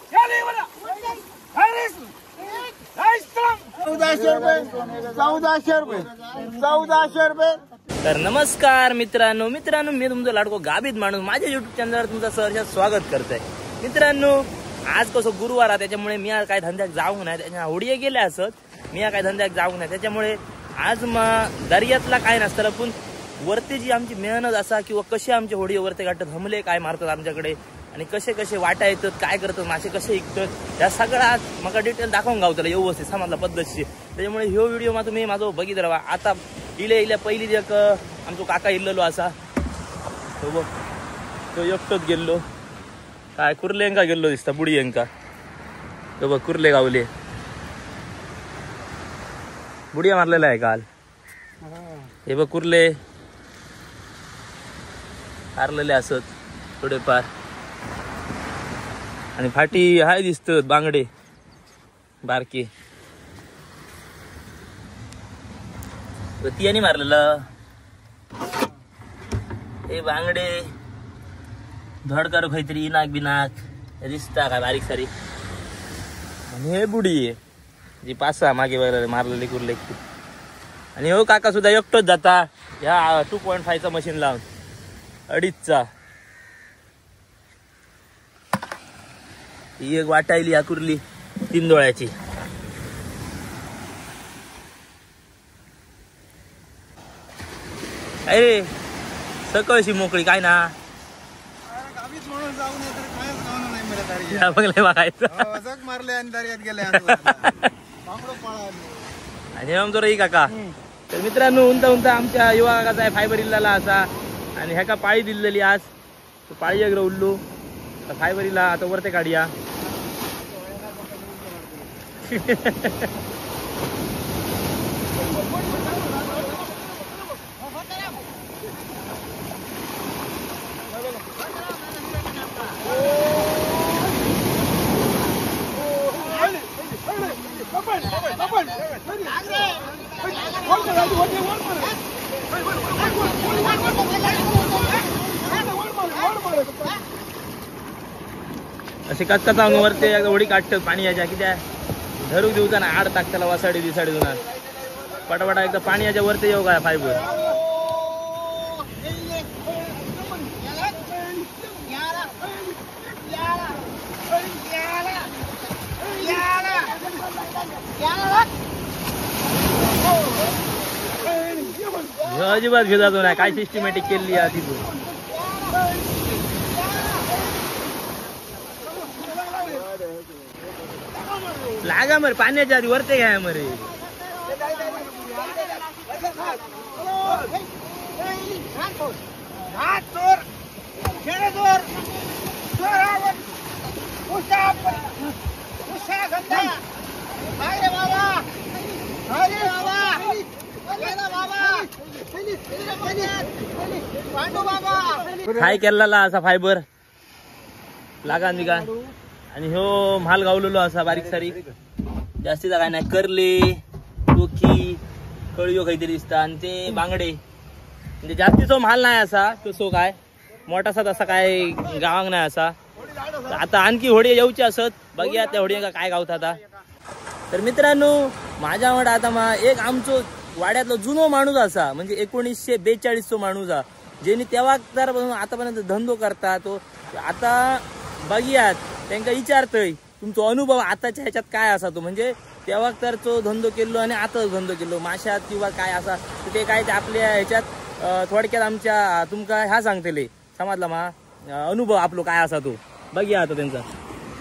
₹1400 तर नमस्कार मित्रांनो मी तुमचा लाडको गाबित माणूस माझ्या युट्यूब चॅनलवर तुमचं सहर्ष स्वागत करतोय। मित्रांनो आज कसं गुरुवार आहे त्याच्यामुळे मी काय धंद्याक जाऊ नाही, त्याच्या होडीये गेले असत मी काय धंद्याक जाऊ नाही, त्याच्यामुळे आज दर्यातला काय नसतं पण वरती जी आमची मेहनत असा किंवा कसे आमचे होडी वरती काढतात हमले काय मारतात आमच्याकडे आणि कसे कसे वाटा येतात काय करतात मासे कसे विकतात या सगळा मला डिटेल दाखवून गावतला व्यवस्थित समजला पद्धतशीर। त्याच्यामुळे ह्यो व्हिडिओ मा तुम्ही माझा बघित राहा। आता इल्या पहिली एक आमचो काका इल्लेलो असा तो बघ तो एकटोच गेल्लो काय कुर्लेंका गेल्लो दिसता बुडियंका तो बघ कुर्ले गावले बुडिया मारलेला आहे काल हे बघ कुर्ले हारलेले असत थोडेफार आणि फाटी हाय दिसतात बांगडे बारके तियानी मारलेलं हे बांगडे धडकर काहीतरी इनाक बिनाक दिसता का बारीक सारी आणि हे बुडी जी 5-6 मागे मारलेली कुर्ले आणि हो काका सुद्धा एकटोच जाता ह्या 2.5चा मशीन लावून 2.5चा ही एक वाटायली या कुर्ली 3 डोळ्याची अरे सकळशी मोकळी काय ना बघले बघायचं मारले आणि दर्यात गेले आणि आमचं रही काका। तर मित्रांनो उंता आमच्या युवा काकाचा आहे फायबर इल्लाला असा आणि ह्या का पाळी दिलेली आज पाळी एक उडलो फायबर इल्ला आता वरते काढूया असे कचकचा वरते होडी काढतात पाणी याच्या कित्या धरूक देऊचा ना आड टाक त्याला वासाडी दिसाडी दोन पटापटा एकदा पाणी याच्या वरती येऊ काय फायबर अजिबात घेता तो नाही काय सिस्टमॅटिक केली आहे तिथून लागा मरे पाण्याच्या आधी वरते घ्या मरे काय केलेला असा फायबर लागा निघा आणि ह्यो माल गावलेलो असा बारीक सारी जास्तीचा काय नाही करले टोकी कळियो काहीतरी दिसता आणि ते बांगडे म्हणजे जास्तीचा माल नाही असा तो काय मोठासा तसा काय गावांग नाही असा। आता आणखी होडी येऊची असत बघूया त्या होडींका काय गावता आता। तर मित्रांनो माझ्या वाडा आता एक आमचो वाड्यातला जुनो माणूस असा म्हणजे 1942 माणूस हा ज्यांनी तेव्हा तर आतापर्यंत धंदो करता तो आता बघूयात त्यांना विचारतय तुमचा अनुभव आताच्या ह्याच्यात काय असा तो म्हणजे तेव्हा तर तो धंदो केलो आणि आता धंदो केलो माशात किंवा काय असा ते काय ते आपल्या ह्याच्यात थोडक्यात आमच्या तुमका ह्या सांगतेले समजला मा अनुभव आपलो काय असा तो बघूया आता त्यांचा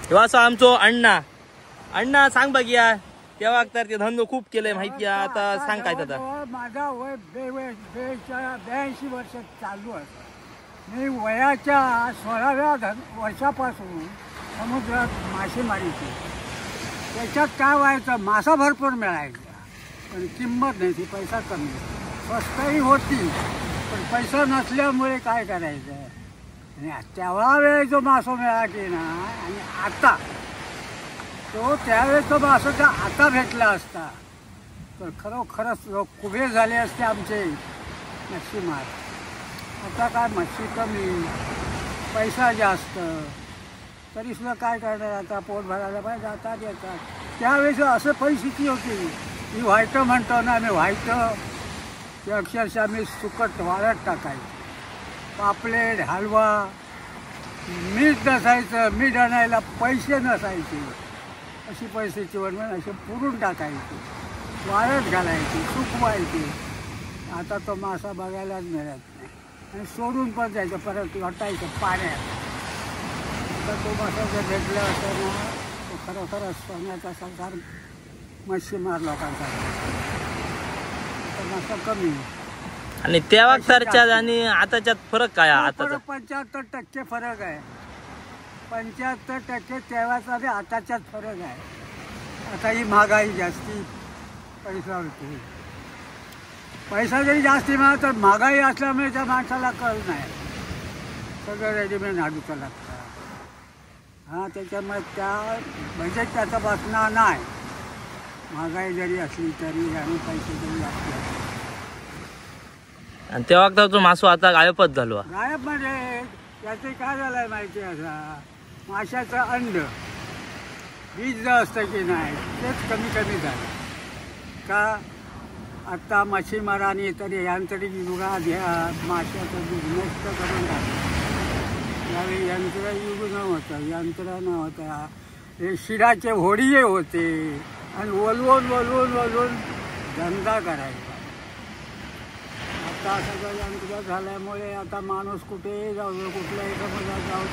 तेव्हा असं आमचो अण्णा सांग बघूया तेव्हा तर ते धंदो खूप केलंय माहिती आता सांग काय आता माझा वय 82 वर्ष चालू आहे मी वयाच्या 16व्या वर्षापासून समुद्रात मासेमारीची त्याच्यात काय व्हायचं मासा भरपूर मिळायचा पण किंमत नाही ती पैसा कमी स्वस्तही होती पण पैसा नसल्यामुळे काय करायचं आणि तेवढा वेळ जो मासो मिळाला की ना आणि आता तो त्यावेळेचा मासो जर आता भेटला असता तर खरोखरच लोक कुबे झाले असते आमचे मच्छीमार। आता काय मच्छी कमी पैसा जास्त तरी सुद्धा काय करणार आता, पोट भरायला पाहिजे, जातात येतात. त्यावेळेस असं परिस्थिती होती, मी व्हायचं म्हणतो ना, मी व्हायचं ते अक्षरशः मी सुकट वाळत टाकायचं. पापलेट, हलवा, मीठ नसायचं, मीठ आणायला पैसे नसायचे, अशी परिस्थितीवर मग असे पुरून टाकायचे, वाळत घालायचे, सुकवायचे. आता तो मासा बघायलाच मिळत नाही आणि सोडून पण जायचं, परत लोटायचं पाण्यात. आता तो मासा जर भेटला असता ना, तो खरोखरच सोन्याचा संसार मच्छीमार लोकांचा. मासा कमी. आणि त्या वक्ताच्या आणि आताच्यात फरक काय आहे? आताचा 75% फरक आहे. 75% तेव्हाचा आणि आताच्यात फरक आहे. आता ही महागाई जास्ती, पैसा होतो. पैसा जरी जास्ती मिळाला तर महागाई असल्यामुळे त्या माणसाला कळ नाही, सगळं रेडीमेड हाडूचं लागतं. हां, त्याच्यामुळे त्या म्हणजे त्याचा बसणार नाही. महागाई जरी असली तरी आणि पैसे जरी असले. आणि त्या वक्ताचा मासो आता गायबच झालो. गायब म्हणजे त्याचे काय झालंय माहिती आहे का, माशाचं अंड बीज जे असतं की नाही तेच कमी कमी झालं का. आत्ता मच्छीमारांनी तरी यांत्रिक युगात ह्या माशाचं बीज नष्ट करून टाकलं. त्यावेळी यंत्र युग नव्हतं, यंत्र नव्हतं, हे शिडाचे होडीये होते आणि वलवून वलवून वलवून धंदा करायचा. आता सगळं यंत्र झाल्यामुळे आता माणूस कुठेही जाऊ, कुठल्याही समुद्रात जाऊ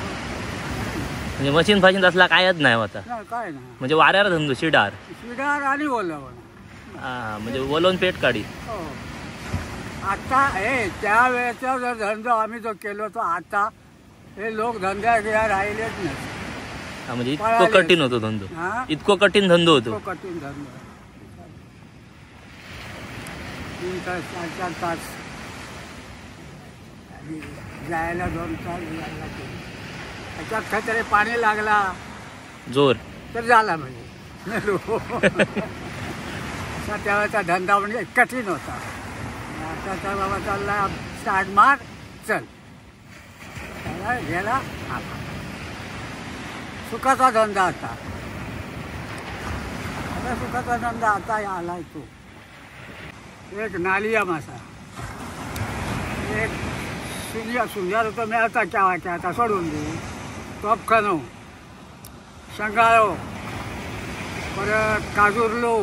म्हणजे मशीन फाशीन असला कायच नाही होता. काय नाही, म्हणजे वाऱ्यावर धंदो, शिडार आणि ओलवून. हा, म्हणजे वलवून पेट काढी. हो, आता हे त्यावेळेचा जर धंदा आम्ही जो केलो तो आता हे लोक धंद्या घ्या राहिलेच नाही. म्हणजे इतकं कठीण होतो धंदो, इतकं कठीण धंदो होतो. कठीण धंदो. 3 तास 4 तास जायला 2 तास जायला. त्याच्यात खतरे पाणी लागला जोर तर झाला म्हणजे असा त्यावेळेचा धंदा म्हणजे कठीण होता. आता बाबा चालला, स्टार्ट मार, चल गेला. सुखाचा धंदा आता, सुखाचा धंदा आता आलाय तो. एक नालिया मासा, एक सुंदर रुपये मिळाता क्या आता सोडून दे. तोपखानो, शंगाळो, परत काजूरलो,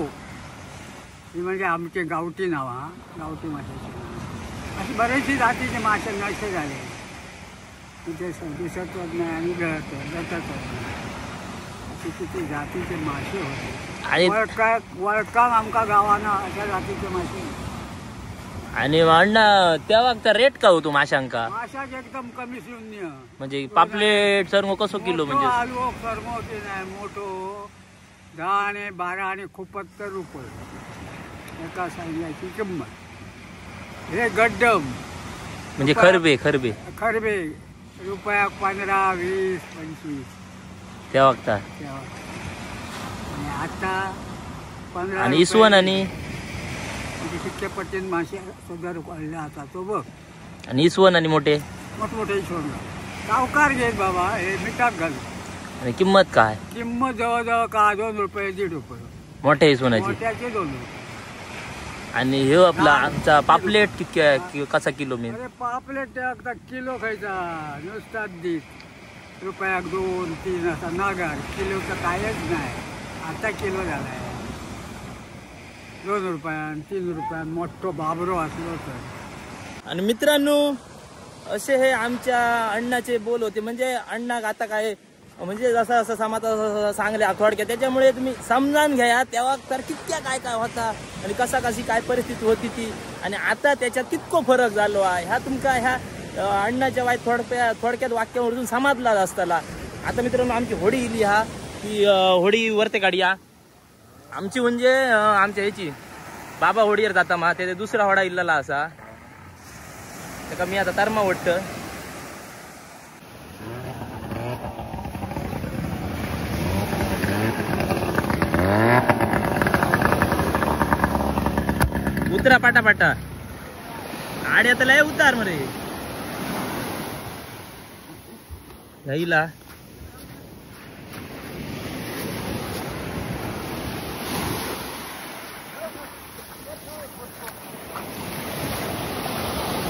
ही म्हणजे आमचे गावठी नावा, गावठी माशाची नाव. अशी बरेचशी जातीचे मासे नष्ट झाले. तिथे दिसत नाही आणि गळत अशी किती जातीचे मासे होते. वळकाम आमका गावानं अशा जातीचे मासे. आणि अण्णा त्या वक्ता रेट का होतो माशांका? माशाचे एकदम कमी शून्य. म्हणजे पापलेट सरमो कसो किलो? म्हणजे आलू सरमो की नाही मोठो 10 आणि 12 आणि खूपच तर रुपये एका सांगायची किंमत. हे गड्डम म्हणजे खरबे खरबे खरबे रुपया 15, 20, 25 त्या वक्ता. आणि आता 15. आणि इसवण आणि तितके पट्टीन मासे सुद्धा वाढले आता तो बघ. आणि इसवण आणि मोठे मोठमोठे इसवण सावकार घेत बाबा, हे मिठात घाल. आणि किंमत काय? किंमत जवळजवळ का 2 रुपये 1.5 रुपये मोठ्या इसवणाची. मोठ्याचे 2 रुपये. आणि हे आपला आमचा पापलेट किती कसा किलो? मी अरे पापलेट आता किलो खायचा नुसता दीड रुपया 2, 3 असा नागार. किलोचं कायच नाही, आता किलो झालाय 2 रुपया 3 रुपया मोठो बाबरो असलो तर. आणि मित्रांनो, असे हे आमच्या अण्णाचे बोल होते. म्हणजे अण्णा आता काय म्हणजे जसं जसं समाजात सांगले थोडक्यात, त्याच्यामुळे तुम्ही समजावून घ्या तेव्हा तर कितक्या काय काय होता आणि कसा कशी काय परिस्थिती होती ती, आणि आता त्याच्यात कितको फरक झालो आहे ह्या तुमका ह्या अण्णाच्या वाईट थोडक्यात वाक्यावरून समाजला असताना. आता मित्रांनो, आमची होडी इली हा, ती होडी वरते काढूया. आमची म्हणजे आमच्या ह्याची बाबा होडीवर जाता मा, ते दुसरा होडा इल्लाला असा त्या मी आता तर्मा वाटतं. उतरा पाटा आड्यात लय उतार मरे घ्यायला.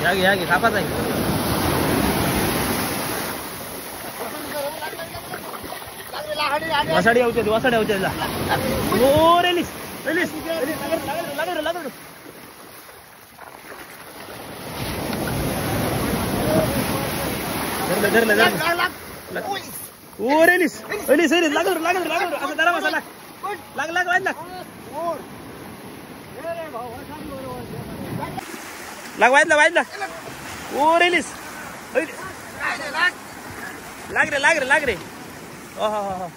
या घे कापाच आहे. वसाडी होते ओ रेलीस लागल. ओ रेलीस लागल असं जरा मसाला लाग वाज ओ रेलीस लाग रे हो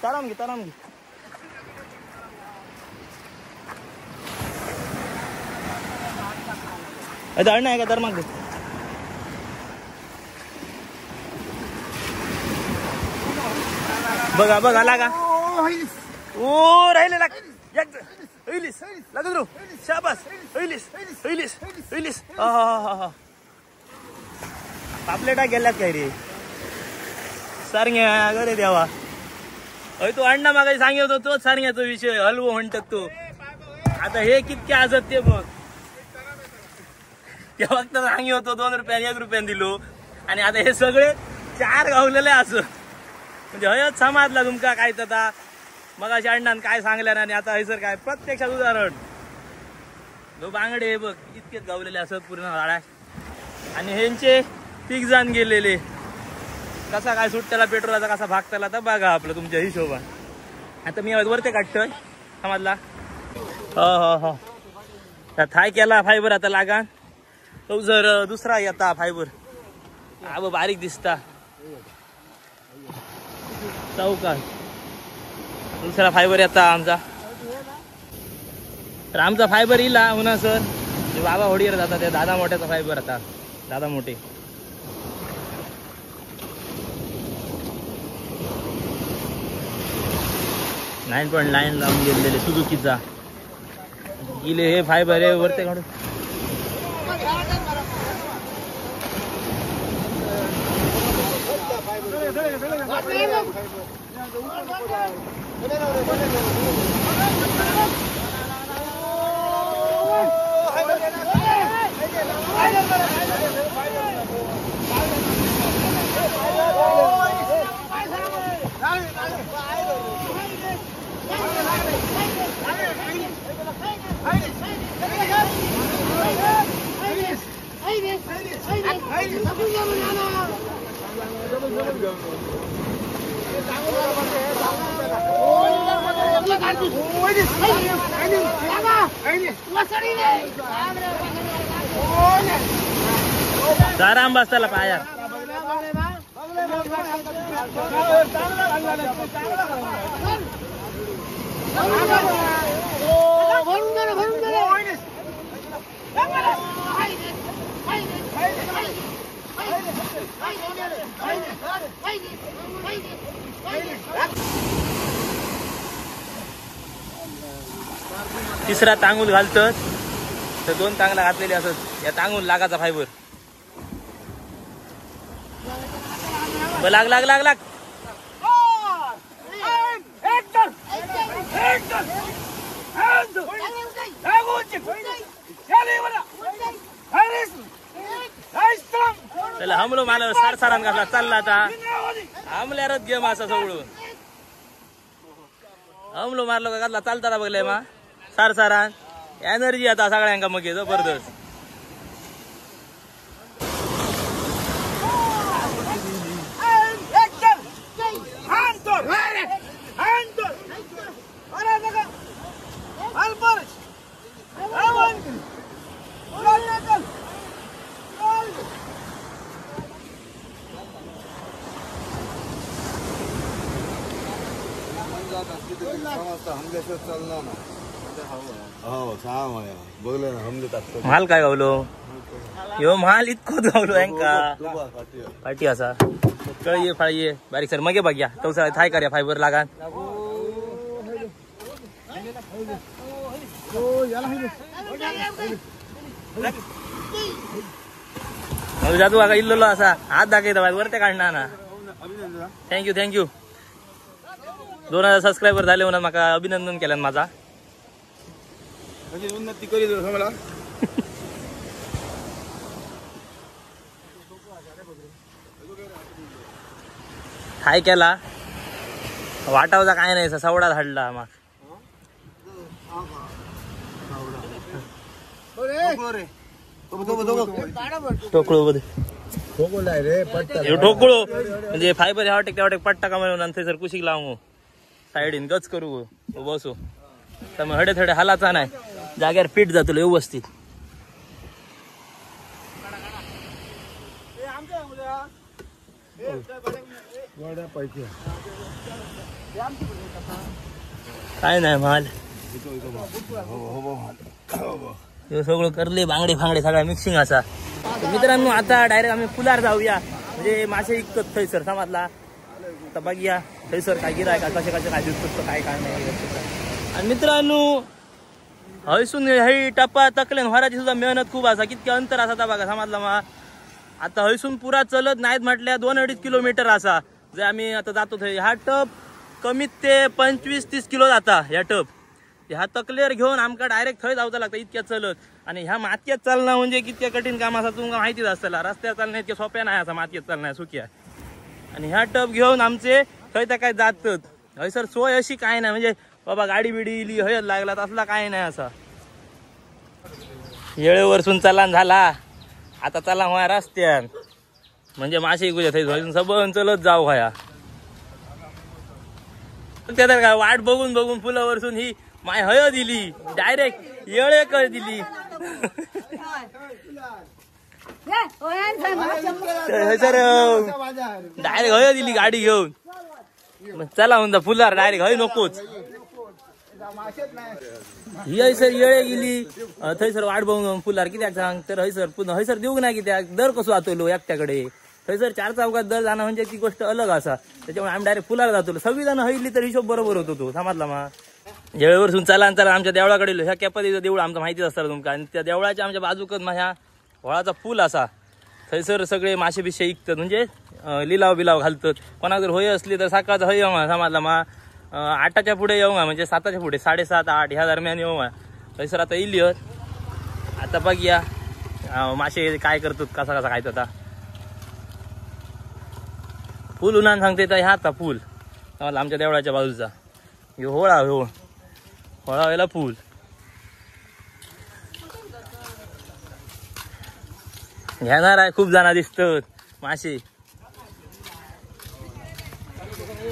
ताराम घे अडण आहे का तर मग बघा लागा ओ राहिले लागल रो शाबास पापलेटा गेल्यात काय रे सारंग्या गरे द्यावा अय तो अण्णा मागे सांगत होतो तोच सारंग्याचा विषय हलवो म्हणतात तो. आता हे कितके आजत ते बघ. त्या वक्त सांगी होतो 2 रुपयाने 1 रुपयाने दिलो आणि आता हे सगळे 4 गावलेले असं म्हणजे हयच समाजला तुमका काय आता मग अशा अण्णान काय सांगल्या आणि आता हयसर काय प्रत्यक्षात उदाहरण दो बांगडे बघ इतकेच गावलेले असत पूर्ण झाडा आणि ह्यांचे 3 जण गेलेले. कसा काय सुट्ट्याला पेट्रोलचा कसा भागताला तर बघा आपलं तुमच्या हिशोबान. आता मी वरते काढतोय समाजला हो थाय केला फायबर आता लागा तो जर दुसरा येता फायबर हा बारीक दिसता चौका दुसरा फायबर येता आमचा तर आमचा फायबर इला होना सर ते बाबा होडीवर जातात त्या दादा मोठ्याचा फायबर आता दादा मोठे .9 लावून गेलेले सुझुकीचा गेले हे फायबर आहे वरते काढून आराम बसताला पायार तिसरा तांगूल घालतात तर 2 तांगला घातलेले असत या तांगूल लागाचा फायबर लाग त्याला हमलो मारला सारसारान घातला चालला आता हमल्यारच गेम असा सगळं हमलो मारलो का घातला चालताना बघले मा सारसारान एनर्जी आता सगळ्यांका मग जबरदस्त माल काय गावलो यो माल इतकोच गावलो यांका पार्टी असा कळये फाळये बारीक सर मगे बघ्या तवसा थाय कर्या फायबर लागा जातू बघा इल्लो असा हात दाखवता वरते काढणार ना थँक्यू 2000 सबस्क्रायबर झाले म्हणून माका अभिनंदन केलं माझा उन्नती करी मला काय केला वाटावचा काय नाही सवडा धाडला मग ठोकळू ठोकळू म्हणजे फायबर ह्या टेक पट्टा का नंतर सर कुशीक लावू साईडीन गच करू बसू त्यामुळे हडे थडे हालाचा नाही जाग्यावर पीठ जातो व्यवस्थित. काय नाही माल सगळं करले बांगडे फांगडे सगळं मिक्सिंग असा. मित्रांनो आता डायरेक्ट आम्ही फुलार जाऊया म्हणजे मासे विकत थंयसर समजला आता बघूया थंयसर काय गिराय का कसे कसे काय दिसतो काय काय नाही. आणि मित्रांनो हयसून हई टप्पा तकलेन व्हाराची सुद्धा मेहनत खूप असा कितके अंतर असा बघा समजला मा. आता हयसून पुरा चलत नाहीत म्हटल्या 2-2.5 किलोमीटर असा जे आम्ही आता जातो थंय. हा टप कमीत ते 25-30 किलो जाता ह्या टप. ह्या तकलेर घेऊन आमका डायरेक्ट थंय जावचं लागतं इतक्या चलत. आणि ह्या मातयेत चालणं म्हणजे कितक्या कठीण काम असा तुमका माहितीच असतला. रस्त्यावर चालणं इतक्या सोप्या नाही असा मातयेत चालणं सुक्या. आणि ह्या टप घेऊन आमचे थंय त्या काय जातात हयसर सोय अशी काय नाही म्हणजे बाबा गाडी बिडी इली हयत लागला तसला काय नाही असा. येळेवरसून चलान झाला आता चला व्हाय रस्त्यान म्हणजे मासे इकूया थंय सबन चलत जाऊ व्हाया. त्यात काय वाट बघून बघून फुलं वरसून ही माय हय दिली डायरेक्ट येळे कर दिली. सर डायरेक्ट हय दिली गाडी घेऊन चला म्हणता फुलार डायरेक्ट हय नकोच. ही हयसर येळे गेली थंयसर वाट बघून फुलार कित्याक सांग तर हयसर पुन्हा हयसर देऊ नाही कित्याक दर कसो जातलो एकट्याकडे. थंयसर 4 चौकात दर जाणं म्हणजे ती गोष्ट अलग असा. त्याच्यामुळे आम्ही डायरेक्ट फुलार जातो. सगळी जण हयली तर हिशोब बरोबर होतो तो समजला मा. येळेवरसून चला चला आमच्या देवळाकडे ह्या केपातीचं देऊळ आमचं माहितीच असतं तुमका. आणि त्या देवळाच्या आमच्या बाजूकच ह्या व्हळाचा पूल असा थंयसर सगळे मासे बिशे विकतात म्हणजे लिलाव बिलाव घालतात. कोणाक जर होय असली तर सकाळचं हय येऊ समजला मा 8च्या पुढे येऊ म्हणजे 7च्या पुढे 7:30-8 ह्या दरम्यान येऊ थंयसर आता येईल. आता बघूया मासे काय करतात कसा कसा खायचा. आता पूल उन्हान सांगते तर ह्या आता पूल आमच्या देवळाच्या बाजूचा ह्यो होळा होळा व्हायला पूल. घेणार आहे खूप जण दिसतात मासे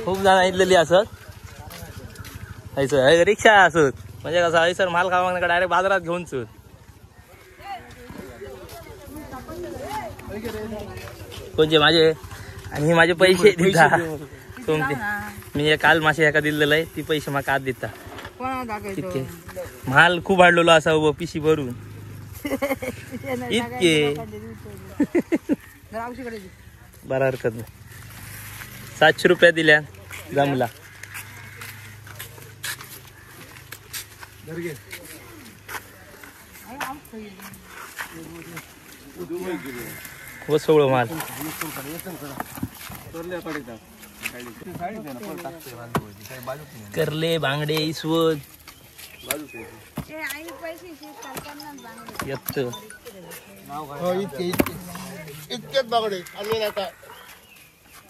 खूप जण ऐकलेली असत. रिक्षा असत म्हणजे कसं हयसर माल खावा डायरेक्ट बाजारात घेऊन चल. कोणचे माझे आणि हे माझे पैसे दिता तुमचे मी काल मासे एका दिलेलं आहे ती पैसे मला आत देता. इतके माल खूप हाडलेलो असा उभं पिशी भरून इतके बरा हरकत नाही. 700 रुपये दिल्या जमला. वसवळ माल करले बांगडे इसवद येत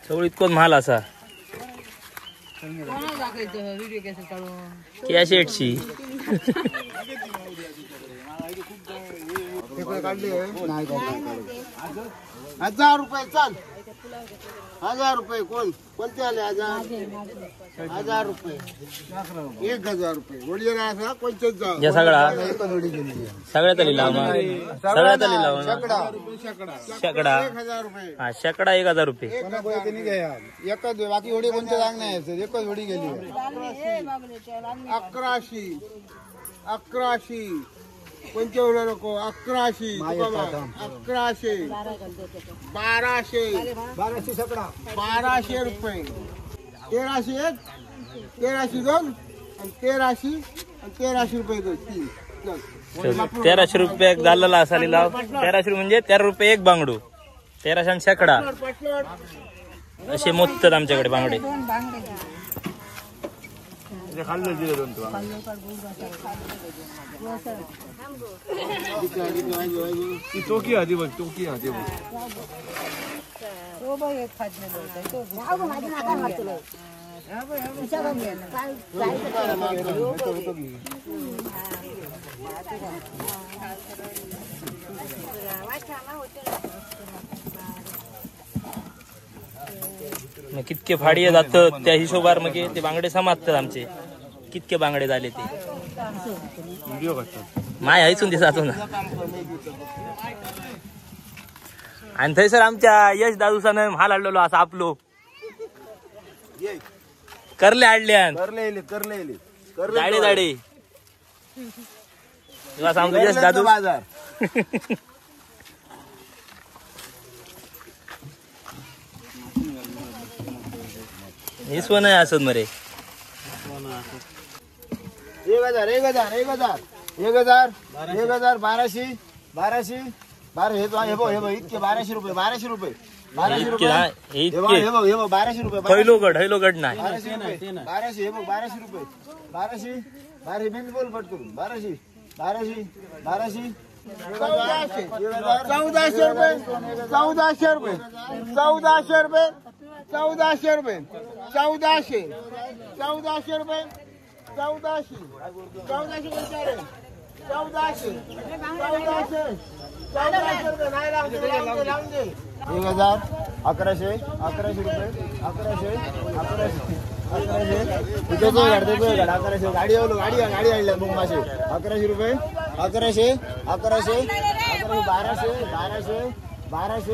सगळं इतकोच माल असा. कॅसेटची 1000 रुपये चाल 1000 रुपये कोणते आले 1000 रुपये 1000 रुपये वडील असा कोणतेच जाऊ सगळ्यात लिहिला सगळ्यात लिहिला शेकडा 1000 रुपये हा शेकडा 1000 रुपये एकच बाकी होडी कोणते जाग नाही एकच होडी गेली 1100 कोणते होणार नको 1100 1100 1200 शेकडा 1200 रुपये 1300 2 आणि 1300 रुपये 2 1300 रुपये झालेला असा लिलाव. 1300 म्हणजे 13 रुपये एक बांगडू 1300 शेकडा असे मोजतात आमच्याकडे बांगडे. चौकी आधी बघ चौकी आधी बघ मग कितके फाडी जातात त्या हिशोबार मग ते बांगडे समाजतात आमचे कितके बांगडे झाले ते माय हायसून दिसातो ना. आणि थंयसर आमच्या यश दादूसानं म्हाल हाडलेलो असा आपलो करले हाडल्यान जाडे जाडे तुला सांगतो यश दादू हिसवं नाही असत मरे 1000 1200 हे इतके 1200 रुपये 1200 रुपये हैलो गड नाही 1200 हे बघ 1200 रुपये 1200 बिल बोल पट करून 1200 1400 रुपये 1400 रुपये 1400 रुपये 1400 रुपये 1400 रुपये 1100 रुपये 1100 गाडी आणल्या मग मासे 1100 रुपये 1100 1200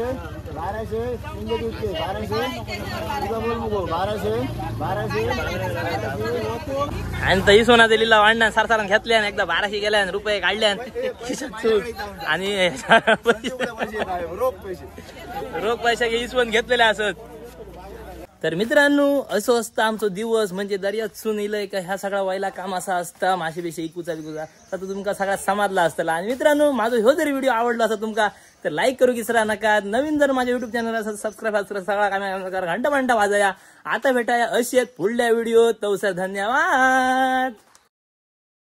आणि तही सोना दिलेला वाढण्या सारसारण घेतल्या आणि एकदा 1200 गेल्या रुपये काढल्या आणि रोख पैसे इसवून घेतलेले असत. तर मित्रांनो असं असतं आमचं दिवस म्हणजे दर्यात सून इलंय का ह्या सगळा व्हायला काम असा असतं मासे बिशे इकूचा बिकूचा तर तुमका सगळा समाजला असताला. आणि मित्रांनो माझा ह्यो जरी व्हिडिओ आवडला असता तुमका तर लाईक करू विसरा नका. नवीन जर माझ्या युट्यूब चॅनल असं सबस्क्राईब सगळा काम घंटा वाजाया. आता भेटाया अशी पुढल्या व्हिडिओ तवसर धन्यवाद.